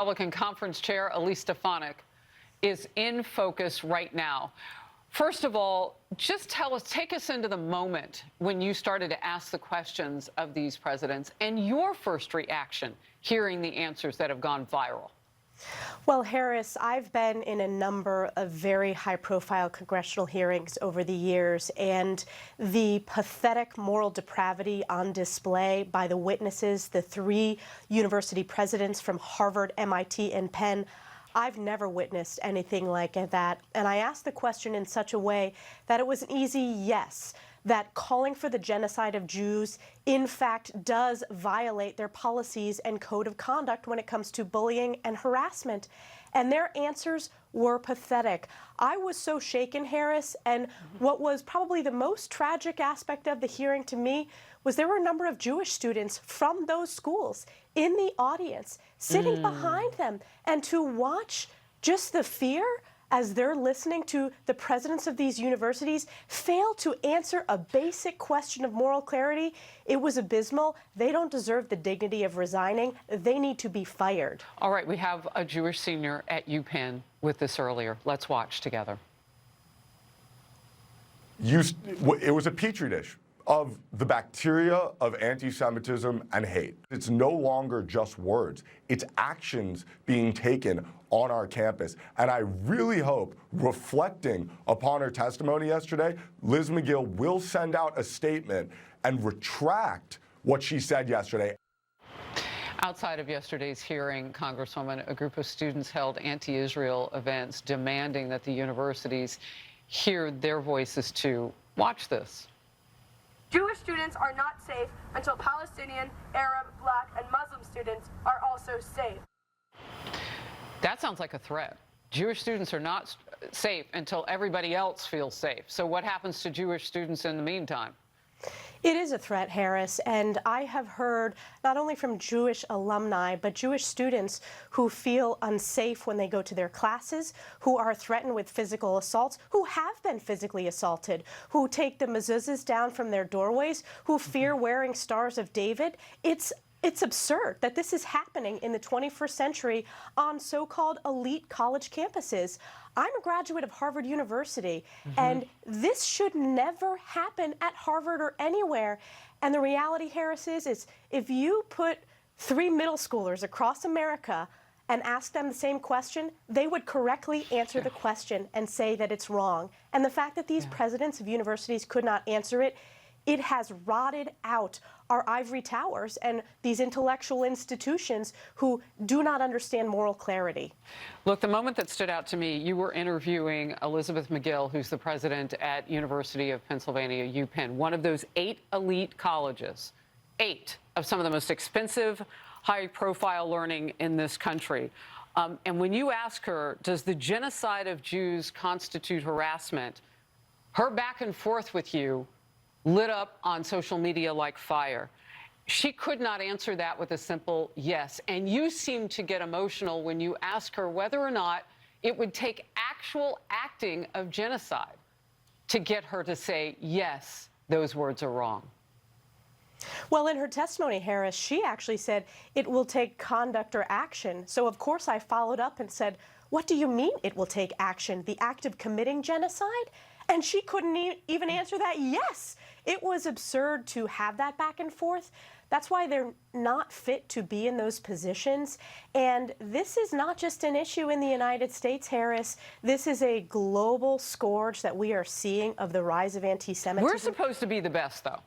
Republican Conference Chair Elise is in focus right now. First of all, just take us into the moment when you started to ask the questions of these presidents and your first reaction hearing the answers that have gone viral. Well, Harris, I've been in a number of very high-profile congressional hearings over the years, and the pathetic moral depravity on display by the witnesses, the three university presidents from Harvard, MIT, and Penn, I've never witnessed anything like that. And I asked the question in such a way that it was an easy yes, that calling for the genocide of Jews, in fact, does violate their policies and code of conduct when it comes to bullying and harassment. And their answers were pathetic. I was so shaken, Harris, and what was probably the most tragic aspect of the hearing to me was there were a number of Jewish students from those schools in the audience, sitting behind them, and to watch just the fear as they're listening to the presidents of these universities fail to answer a basic question of moral clarity, it was abysmal. They don't deserve the dignity of resigning. They need to be fired. All right, we have a Jewish senior at UPenn with this earlier. Let's watch together. It was a petri dish of the bacteria of anti-Semitism and hate. It's no longer just words. It's actions being taken on our campus. And I really hope, reflecting upon her testimony yesterday, Liz McGill will send out a statement and retract what she said yesterday. Outside of yesterday's hearing, Congresswoman, a group of students held anti-Israel events demanding that the universities hear their voices too. Watch this. Jewish students are not safe until Palestinian, Arab, Black, and Muslim students are also safe. That sounds like a threat. Jewish students are not safe until everybody else feels safe. So what happens to Jewish students in the meantime? It is a threat, Harris, and I have heard not only from Jewish alumni, but Jewish students who feel unsafe when they go to their classes, who are threatened with physical assaults, who have been physically assaulted, who take the mezuzahs down from their doorways, who fear wearing Stars of David. It's absurd that this is happening in the 21st century on so-called elite college campuses. I'm a graduate of Harvard University, and this should never happen at Harvard or anywhere. And the reality, Harris, is if you put 3 middle schoolers across America and ask them the same question, they would correctly answer the question and say that it's wrong. And the fact that these presidents of universities could not answer it, it has rotted out our ivory towers and these intellectual institutions who do not understand moral clarity. Look, the moment that stood out to me, you were interviewing Elizabeth McGill, who's the president at University of Pennsylvania, UPenn, one of those 8 elite colleges, 8 of some of the most expensive, high-profile learning in this country. And when you ask her, does the genocide of Jews constitute harassment, her back and forth with you lit up on social media like fire. She could not answer that with a simple yes. And you seem to get emotional when you ask her whether or not it would take actual acting of genocide to get her to say, yes, those words are wrong. Well, in her testimony, Harris, she actually said it will take conduct or action. So, of course, I followed up and said, what do you mean it will take action? The act of committing genocide? And she couldn't even answer that yes. It was absurd to have that back and forth. That's why they're not fit to be in those positions. And this is not just an issue in the United States, Harris. This is a global scourge that we are seeing of the rise of anti-Semitism. We're supposed to be the best, though.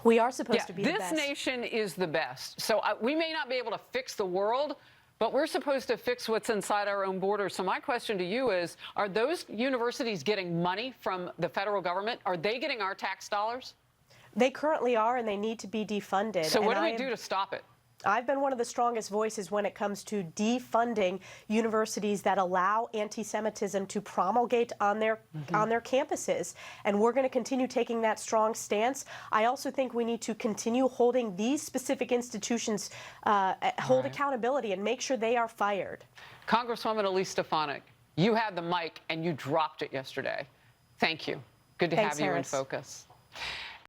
We are supposed to be the This best. nation is the best. So we may not be able to fix the world, but we're supposed to fix what's inside our own borders. So my question to you is, are those universities getting money from the federal government? Are they getting our tax dollars? They currently are, and they need to be defunded. So what do we do to stop it? I've been one of the strongest voices when it comes to defunding universities that allow anti-Semitism to promulgate on their campuses. And we're going to continue taking that strong stance. I also think we need to continue holding these specific institutions, hold accountability and make sure they are fired. Congresswoman Elise, you had the mic and you dropped it yesterday. Thank you. Good to have you in focus.